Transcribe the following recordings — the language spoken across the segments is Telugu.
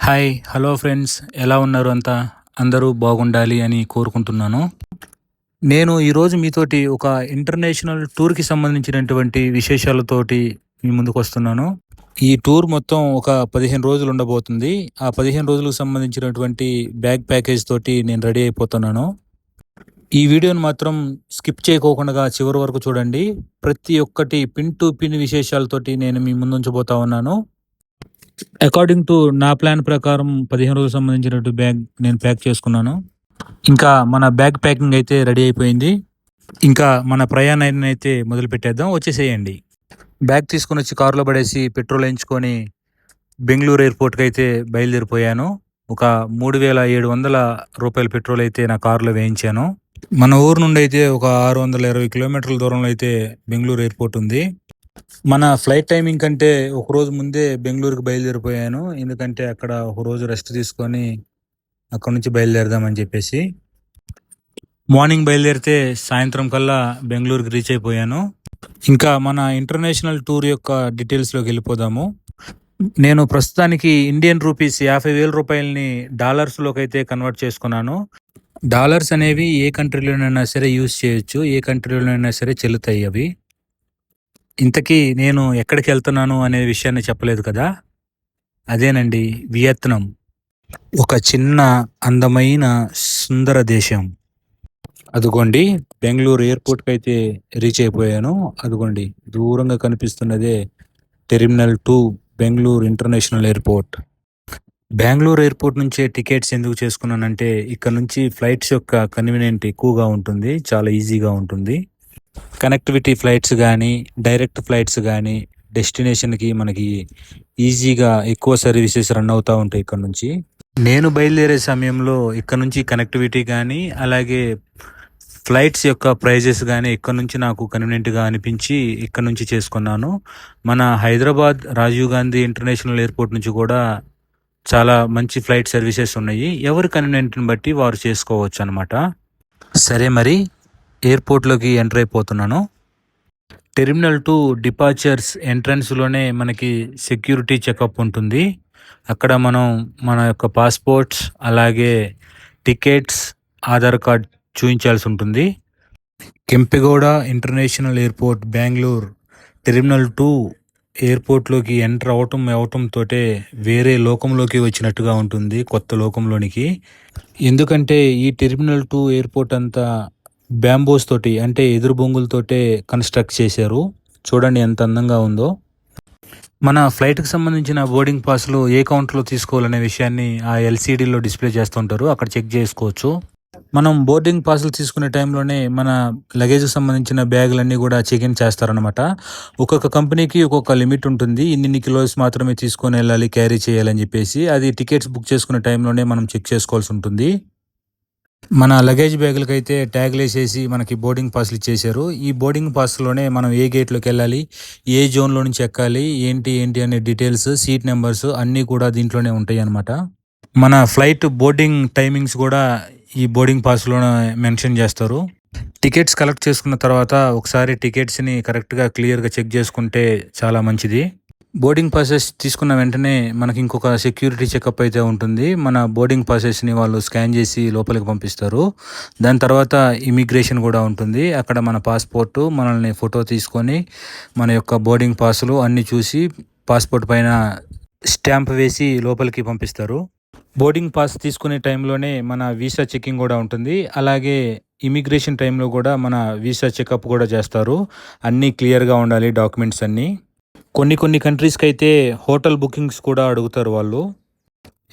హాయ్! Hello friends. ఎలా ఉన్నారు అంతా? అందరూ బాగుండాలి అని కోరుకుంటున్నాను. నేను ఈరోజు మీతోటి ఒక ఇంటర్నేషనల్ టూర్‌కి సంబంధించినటువంటి విశేషాలతోటి మీ ముందుకొస్తున్నాను. ఈ టూర్ మొత్తం ఒక 15 రోజులు ఉండబోతుంది. ఆ 15 రోజులకు సంబంధించినటువంటి బ్యాగ్ ప్యాకేజ్ తోటి నేను రెడీ అయిపోతున్నాను. ఈ వీడియోని మాత్రం స్కిప్ చేయకోకుండా చివరి వరకు చూడండి. ప్రతి ఒక్కటి పిన్ టు పిన్ విశేషాలతోటి నేను మీ ముందుంచబోతా ఉన్నాను. అకార్డింగ్ టు నా ప్లాన్ ప్రకారం 15 రోజులకు సంబంధించినట్టు బ్యాగ్ నేను ప్యాక్ చేసుకున్నాను. ఇంకా మన బ్యాగ్ ప్యాకింగ్ అయితే రెడీ అయిపోయింది. ఇంకా మన ప్రయాణాన్ని అయితే మొదలుపెట్టేద్దాం. వచ్చేసేయండి. బ్యాగ్ తీసుకొని వచ్చి కారులో పడేసి పెట్రోల్ వేయించుకొని బెంగుళూరు ఎయిర్పోర్ట్‌కి అయితే బయలుదేరిపోయాను. ఒక రూ. 3,700 పెట్రోల్ అయితే నా కారులో వేయించాను. మన ఊరు నుండి అయితే ఒక 620 కిలోమీటర్ల దూరంలో అయితే బెంగుళూరు ఎయిర్పోర్ట్ ఉంది. మన ఫ్లైట్ టైమింగ్ కంటే ఒకరోజు ముందే బెంగుళూరుకి బయలుదేరిపోయాను. ఎందుకంటే అక్కడ ఒకరోజు రెస్ట్ తీసుకొని అక్కడ నుంచి బయలుదేరదామని చెప్పేసి. మార్నింగ్ బయలుదేరితే సాయంత్రం కల్లా బెంగుళూరుకి రీచ్ అయిపోయాను. ఇంకా మన ఇంటర్నేషనల్ టూర్ యొక్క డీటెయిల్స్లోకి వెళ్ళిపోదాము. నేను ప్రస్తుతానికి ఇండియన్ రూపీస్ 50,000 రూపాయలని డాలర్స్లోకి అయితే కన్వర్ట్ చేసుకున్నాను. డాలర్స్ అనేవి ఏ కంట్రీలోనైనా సరే యూజ్ చేయొచ్చు, ఏ కంట్రీలోనైనా సరే చెల్లుతాయి అవి. ఇంతకీ నేను ఎక్కడికి వెళ్తున్నాను అనే విషయాన్ని చెప్పలేదు కదా. అదేనండి, వియత్నాం. ఒక చిన్న అందమైన సుందర దేశం. అదిగోండి, బెంగళూరు ఎయిర్పోర్ట్కి అయితే రీచ్ అయిపోయాను. అదిగోండి, దూరంగా కనిపిస్తున్నదే terminal 2 Bengaluru international airport. Bengaluru airport నుంచే టికెట్స్ ఎందుకు చేసుకున్నానంటే ఇక్కడ నుంచి ఫ్లైట్స్ యొక్క కన్వీనియంట్ ఎక్కువగా ఉంటుంది, చాలా ఈజీగా ఉంటుంది. కనెక్టివిటీ ఫ్లైట్స్ కానీ, డైరెక్ట్ ఫ్లైట్స్ కానీ, డెస్టినేషన్కి మనకి ఈజీగా ఎక్కువ సర్వీసెస్ రన్ అవుతూ ఉంటాయి ఇక్కడ నుంచి. నేను బయలుదేరే సమయంలో ఇక్కడ నుంచి కనెక్టివిటీ కానీ, అలాగే ఫ్లైట్స్ యొక్క ప్రైజెస్ కానీ ఇక్కడ నుంచి నాకు కన్వీనియంట్గా అనిపించి ఇక్కడ నుంచి చేసుకున్నాను. మన హైదరాబాద్ రాజీవ్ గాంధీ ఇంటర్నేషనల్ ఎయిర్పోర్ట్ నుంచి కూడా చాలా మంచి ఫ్లైట్ సర్వీసెస్ ఉన్నాయి. ఎవరి కన్వీనియంట్ని బట్టి వారు చేసుకోవచ్చు అనమాట. సరే, మరి ఎయిర్పోర్ట్లోకి ఎంటర్ అయిపోతున్నాను. టెర్మినల్ 2 డిపార్చర్స్ ఎంట్రన్స్లోనే మనకి సెక్యూరిటీ చెకప్ ఉంటుంది. అక్కడ మనం మన యొక్క పాస్పోర్ట్స్, అలాగే టికెట్స్, ఆధార్ కార్డ్ చూపించాల్సి ఉంటుంది. Kempegowda international airport Bengaluru terminal 2 ఎయిర్పోర్ట్లోకి ఎంటర్ అవటంతోటే వేరే లోకంలోకి వచ్చినట్టుగా ఉంటుంది, కొత్త లోకంలోనికి. ఎందుకంటే ఈ టెర్మినల్ 2 ఎయిర్పోర్ట్ అంతా బ్యాంబోస్ తోటి, అంటే ఎదురు బొంగులతోటే కన్స్ట్రక్ట్ చేశారు. చూడండి ఎంత అందంగా ఉందో. మన ఫ్లైట్కి సంబంధించిన బోర్డింగ్ పాస్లు ఏ కౌంటర్లో తీసుకోవాలనే విషయాన్ని ఆ ఎల్సీడీలో డిస్ప్లే చేస్తుంటారు, అక్కడ చెక్ చేసుకోవచ్చు. మనం బోర్డింగ్ పాసులు తీసుకునే టైంలోనే మన లగేజ్కి సంబంధించిన బ్యాగులన్నీ కూడా చెక్ ఇన్ చేస్తారనమాట. ఒక్కొక్క కంపెనీకి ఒక్కొక్క లిమిట్ ఉంటుంది, ఇన్ని కిలోస్ మాత్రమే తీసుకొని వెళ్ళాలి, క్యారీ చేయాలని చెప్పేసి. అది టికెట్స్ బుక్ చేసుకునే టైంలోనే మనం చెక్ చేసుకోవాల్సి ఉంటుంది. మన లగేజ్ బ్యాగులకి అయితే ట్యాగ్లు వేసేసి మనకి బోర్డింగ్ పాస్లు ఇచ్చేసారు. ఈ బోర్డింగ్ పాస్లోనే మనం ఏ గేట్లోకి వెళ్ళాలి, ఏ జోన్లో నుంచి ఎక్కాలి, ఏంటి అనే డీటెయిల్స్, సీట్ నెంబర్స్ అన్నీ కూడా దీంట్లోనే ఉంటాయి అన్నమాట. మన ఫ్లైట్ బోర్డింగ్ టైమింగ్స్ కూడా ఈ బోర్డింగ్ పాస్లోనే మెన్షన్ చేస్తారు. టికెట్స్ కలెక్ట్ చేసుకున్న తర్వాత ఒకసారి టికెట్స్ని కరెక్ట్గా క్లియర్గా చెక్ చేసుకుంటే చాలా మంచిది. బోర్డింగ్ పాసెస్ తీసుకున్న వెంటనే మనకి ఇంకొక సెక్యూరిటీ చెకప్ అయితే ఉంటుంది. మన బోర్డింగ్ పాసెస్ని వాళ్ళు స్కాన్ చేసి లోపలికి పంపిస్తారు. దాని తర్వాత ఇమిగ్రేషన్ కూడా ఉంటుంది. అక్కడ మన పాస్పోర్టు, మనల్ని ఫోటో తీసుకొని మన యొక్క బోర్డింగ్ పాసులు అన్నీ చూసి పాస్పోర్ట్ పైన స్టాంప్ వేసి లోపలికి పంపిస్తారు. బోర్డింగ్ పాస్ తీసుకునే టైంలోనే మన వీసా చెకింగ్ కూడా ఉంటుంది. అలాగే ఇమిగ్రేషన్ టైంలో కూడా మన వీసా చెకప్ కూడా చేస్తారు. అన్నీ క్లియర్గా ఉండాలి, డాక్యుమెంట్స్ అన్నీ. కొన్ని కంట్రీస్కి అయితే హోటల్ బుకింగ్స్ కూడా అడుగుతారు వాళ్ళు.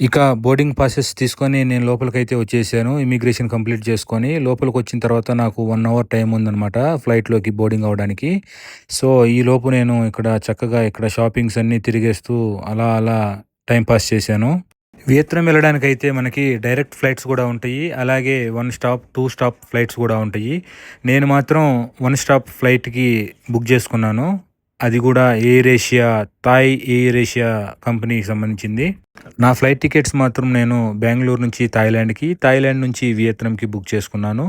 ఇక బోర్డింగ్ పాసెస్ తీసుకొని నేను లోపలికైతే వచ్చేసాను. ఇమిగ్రేషన్ కంప్లీట్ చేసుకొని లోపలికి వచ్చిన తర్వాత నాకు 1 అవర్ టైం ఉందన్నమాట ఫ్లైట్లోకి బోర్డింగ్ అవ్వడానికి. సో ఈ లోపు నేను ఇక్కడ చక్కగా షాపింగ్స్ అన్నీ తిరిగేస్తూ అలా టైం పాస్ చేశాను. వియత్నాం వెళ్ళడానికైతే మనకి డైరెక్ట్ ఫ్లైట్స్ కూడా ఉంటాయి, అలాగే 1 స్టాప్ 2 స్టాప్ ఫ్లైట్స్ కూడా ఉంటాయి. నేను మాత్రం 1 స్టాప్ ఫ్లైట్కి బుక్ చేసుకున్నాను. అది కూడా AirAsia, Thai AirAsia కంపెనీకి సంబంధించింది. నా ఫ్లైట్ టికెట్స్ మాత్రం నేను బెంగళూరు నుంచి థాయిలాండ్కి, థాయిలాండ్ నుంచి వియత్నాంకి బుక్ చేసుకున్నాను.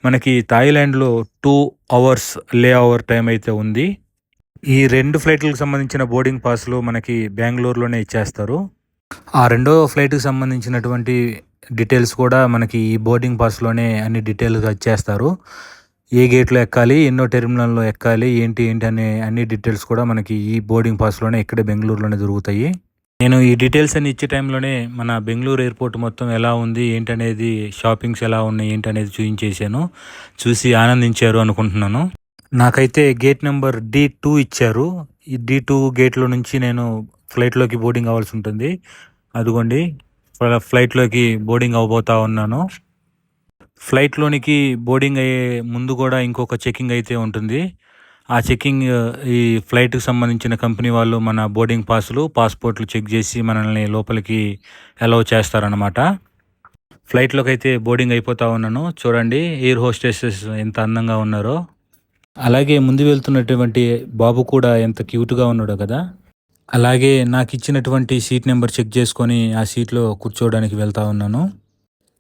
మనకి థాయిలాండ్లో 2 అవర్స్ లే ఓవర్ టైం అయితే ఉంది. ఈ 2 ఫ్లైట్లకు సంబంధించిన బోర్డింగ్ పాస్లు మనకి బెంగళూరులోనే ఇచ్చేస్తారు. ఆ రెండో ఫ్లైట్‌కి సంబంధించినటువంటి డీటెయిల్స్ కూడా మనకి ఈ బోర్డింగ్ పాస్‌లోనే అన్ని డీటెయిల్‌గా ఇచ్చేస్తారు. ఏ గేట్‌లో ఎక్కాలి, ఎన్నో టెర్మినల్‌లో ఎక్కాలి, ఏంటి అనే అన్ని డీటెయిల్స్ కూడా మనకి ఈ బోర్డింగ్ పాస్‌లోనే ఇక్కడే బెంగుళూరులోనే దొరుకుతాయి. నేను ఈ డీటెయిల్స్ అన్ని ఇచ్చే టైంలోనే మన బెంగుళూరు ఎయిర్‌పోర్ట్ మొత్తం ఎలా ఉంది, ఏంటనేది షాపింగ్స్ ఎలా ఉన్నాయి, ఏంటనేది చూయించేశాను. చూసి ఆనందించారు అనుకుంటున్నాను. నాకైతే గేట్ నెంబర్ D2 ఇచ్చారు. ఈ D2 గేట్‌లో నుంచి నేను ఫ్లైట్‌లోకి బోర్డింగ్ అవ్వాల్సి ఉంటుంది. అదిగోండి ఫ్లైట్‌లోకి బోర్డింగ్ అవ్వబోతా ఉన్నాను. ఫ్లైట్‌లోనికి బోర్డింగ్ అయ్యే ముందు కూడా ఇంకొక చెకింగ్ అయితే ఉంటుంది. ఆ చెకింగ్ ఈ ఫ్లైట్‌కి సంబంధించిన కంపెనీ వాళ్ళు మన బోర్డింగ్ పాస్‌పోర్ట్‌లు చెక్ చేసి మనల్ని లోపలికి అలౌ చేస్తారనమాట. ఫ్లైట్‌లోకి అయితే బోర్డింగ్ అయిపోతా ఉన్నాను. చూడండి ఎయిర్ హోస్టెసెస్ ఎంత అందంగా ఉన్నారో. అలాగే ముందు వెళ్తున్నటువంటి బాబు కూడా ఎంత క్యూట్‌గా ఉన్నాడో కదా! అలాగే నాకిచ్చినటువంటి సీట్ నెంబర్ చెక్ చేసుకొని ఆ సీట్‌లో కూర్చోవడానికి వెళ్తా ఉన్నాను.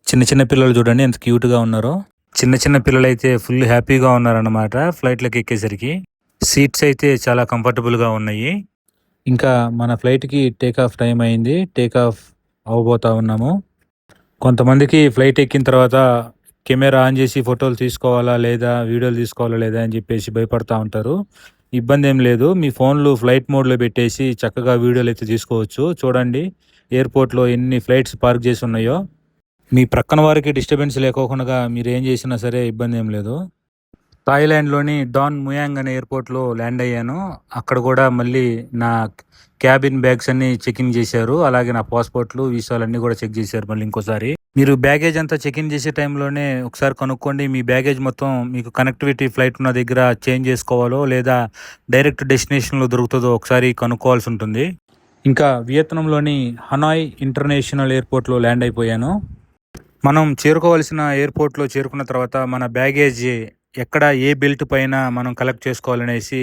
చిన్న చిన్న పిల్లలు చూడండి ఎంత క్యూట్‌గా ఉన్నారో. చిన్న చిన్న పిల్లలైతే ఫుల్ హ్యాపీగా ఉన్నారన్నమాట ఫ్లైట్‌లోకి ఎక్కేసరికి. సీట్స్ అయితే చాలా కంఫర్టబుల్‌గా ఉన్నాయి. ఇంకా మన ఫ్లైట్‌కి టేక్ ఆఫ్ టైం అయింది. టేక్ ఆఫ్ అవ్వబోతా ఉన్నాము. కొంతమందికి ఫ్లైట్ ఎక్కిన తర్వాత కెమెరా ఆన్ చేసి ఫోటోలు తీసుకోవాలా లేదా, వీడియోలు తీసుకోవాలా లేదా అని చెప్పేసి భయపడతా ఉంటారు. ఇబ్బంది ఏం లేదు. మీ ఫోన్లు ఫ్లైట్ మోడ్‌లో పెట్టేసి చక్కగా వీడియోలు అయితే తీసుకోవచ్చు. చూడండి ఎయిర్‌పోర్ట్‌లో ఎన్ని ఫ్లైట్స్ పార్క్ చేసి ఉన్నాయో. మీ ప్రక్కన వారికి డిస్టర్బెన్స్ లేకోకుండా మీరు ఏం చేసినా సరే ఇబ్బంది ఏం లేదు. థాయిలాండ్‌లోని డాన్ ముయాంగ్ అనే ఎయిర్‌పోర్ట్‌లో ల్యాండ్ అయ్యాను. అక్కడ కూడా మళ్ళీ నా క్యాబిన్ బ్యాగ్స్ అన్నీ చెకింగ్ చేశారు. అలాగే నా పాస్‌పోర్ట్‌లు, వీసాలన్నీ కూడా చెక్ చేశారు మళ్ళీ ఇంకోసారి. మీరు బ్యాగేజ్ అంతా చెక్ ఇన్ చేసే టైంలోనే ఒకసారి కనుక్కోండి. మీ బ్యాగేజ్ మొత్తం మీకు కనెక్టివిటీ ఫ్లైట్ ఉన్న దగ్గర చేంజ్ చేసుకోవాలో లేదా డైరెక్ట్ డెస్టినేషన్‌లో దొరుకుతదో ఒకసారి కనుక్కోవాల్సి ఉంటుంది. ఇంకా వియత్నాంలోని హనాయ్ ఇంటర్నేషనల్ ఎయిర్‌పోర్ట్‌లో ల్యాండ్ అయిపోయాను. మనం చేరుకోవాల్సిన ఎయిర్‌పోర్ట్‌లో చేరుకున్న తర్వాత మన బ్యాగేజ్ ఎక్కడ ఏ బెల్ట్ పైన మనం కలెక్ట్ చేసుకోవాలనేసి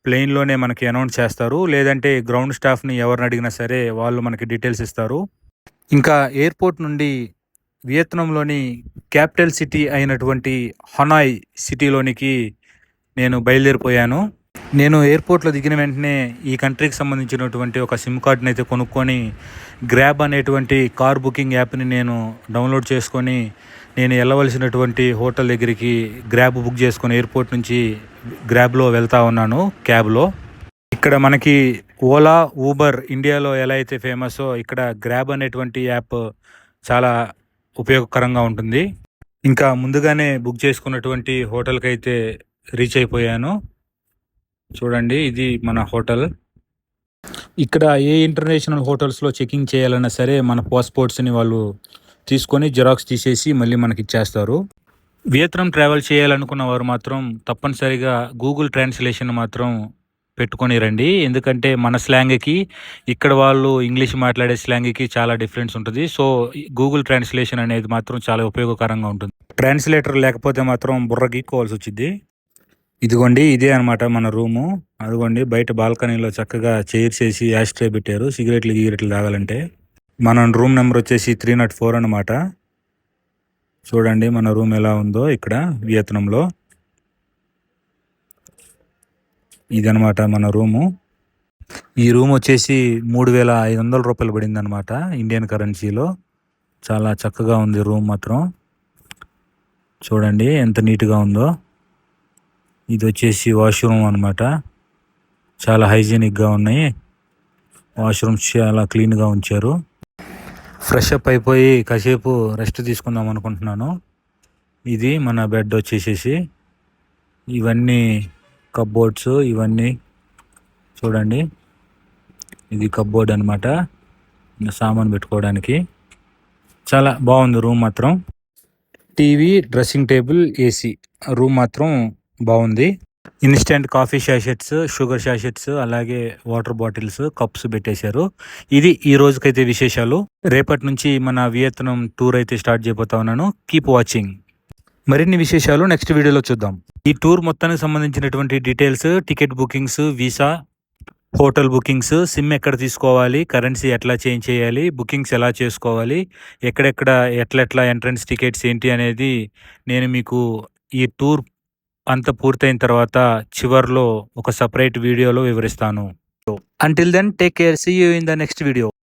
ప్లేన్‌లోనే మనకి అనౌన్స్ చేస్తారు. లేదంటే గ్రౌండ్ స్టాఫ్‌ని ఎవరిని అడిగినా సరే వాళ్ళు మనకి డీటెయిల్స్ ఇస్తారు. ఇంకా ఎయిర్‌పోర్ట్ నుండి వియత్నాంలోని క్యాపిటల్ సిటీ అయినటువంటి హనాయ్ సిటీలోనికి నేను బయలుదేరిపోయాను. నేను ఎయిర్‌పోర్ట్‌లో దిగిన వెంటనే ఈ కంట్రీకి సంబంధించినటువంటి ఒక సిమ్ కార్డ్‌ని అయితే కొనుక్కొని గ్రాబ్ అనేటువంటి కార్ బుకింగ్ యాప్‌ని నేను డౌన్లోడ్ చేసుకొని నేను వెళ్ళవలసినటువంటి హోటల్ దగ్గరికి గ్రాబ్ బుక్ చేసుకొని ఎయిర్‌పోర్ట్ నుంచి గ్రాబ్‌లో వెళ్తా ఉన్నాను క్యాబ్‌లో. ఇక్కడ మనకి ఓలా, ఊబర్ ఇండియాలో ఎలా అయితే ఫేమసో ఇక్కడ గ్రాబ్ అనేటువంటి యాప్ చాలా ఉపయోగకరంగా ఉంటుంది. ఇంకా ముందుగానే బుక్ చేసుకున్నటువంటి హోటల్‌కి అయితే రీచ్ అయిపోయాను. చూడండి ఇది మన హోటల్. ఇక్కడ ఏ ఇంటర్నేషనల్ హోటల్స్‌లో చెకింగ్ చేయాలన్నా సరే మన పాస్‌పోర్ట్స్‌ని వాళ్ళు తీసుకొని జిరాక్స్ తీసేసి మళ్ళీ మనకి ఇచ్చేస్తారు. వియత్నాం ట్రావెల్ చేయాలనుకున్న వారు మాత్రం తప్పనిసరిగా గూగుల్ ట్రాన్స్లేషన్ మాత్రం పెట్టుకొని రండి. ఎందుకంటే మన స్లాంగ్‌కి ఇక్కడ వాళ్ళు ఇంగ్లీష్ మాట్లాడే స్లాంగ్‌కి చాలా డిఫరెన్స్ ఉంటుంది. సో గూగుల్ ట్రాన్స్లేషన్ అనేది మాత్రం చాలా ఉపయోగకరంగా ఉంటుంది. ట్రాన్స్లేటర్ లేకపోతే మాత్రం బుర్ర గీక్కోవాల్సి వచ్చిద్ది. ఇదిగోండి ఇదే అనమాట మన రూము. అదిగోండి బయట బాల్కనీలో చక్కగా చైర్స్ ఏసి యాష్ ట్రే పెట్టారు సిగరెట్లు తాగాలంటే. మన రూమ్ నెంబర్ వచ్చేసి 304 అనమాట. చూడండి మన రూమ్ ఎలా ఉందో ఇక్కడ వియత్నాంలో. ఇదనమాట మన రూము. ఈ రూమ్ వచ్చేసి 3,500 రూపాయలు పడింది అనమాట ఇండియన్ కరెన్సీలో. చాలా చక్కగా ఉంది రూమ్ మాత్రం. చూడండి ఎంత నీట్గా ఉందో. ఇది వచ్చేసి వాష్రూమ్ అనమాట. చాలా హైజీనిక్గా ఉన్నాయి. వాష్రూమ్స్ చాలా క్లీన్గా ఉంచారు. ఫ్రెష్ అప్ అయిపోయి కాసేపు రెస్ట్ తీసుకుందాం అనుకుంటున్నాను. ఇది మన బెడ్ వచ్చేసేసి ఇవన్నీ కప్బోర్డ్స్ ఇవన్నీ చూడండి. ఇది కప్బోర్డ్ అనమాట సామాన్ పెట్టుకోవడానికి. చాలా బాగుంది రూమ్ మాత్రం. TV, dressing table, AC. Room మాత్రం బాగుంది. Instant coffee sachets, sugar sachets, అలాగే వాటర్ బాటిల్స్, కప్స్ పెట్టేశారు. ఇది ఈ రోజుకైతే విశేషాలు. రేపటి నుంచి మన వియత్నాం టూర్ అయితే స్టార్ట్ చేయబోతా ఉన్నాను. Keep watching. మరిన్ని విశేషాలు నెక్స్ట్ వీడియోలో చూద్దాం. ఈ టూర్ మొత్తానికి సంబంధించినటువంటి details, ticket bookings, visa, hotel bookings, SIM ఎక్కడ తీసుకోవాలి, కరెన్సీ ఎట్లా చేంజ్ చేయాలి, బుకింగ్స్ ఎలా చేసుకోవాలి, ఎక్కడెక్కడ ఎట్లెట్లా ఎంట్రన్స్ టికెట్స్ ఏంటి అనేది నేను మీకు ఈ టూర్ అంతా పూర్తయిన తర్వాత చివర్లో ఒక సపరేట్ వీడియోలో వివరిస్తాను. Until then take care. See you in the next video.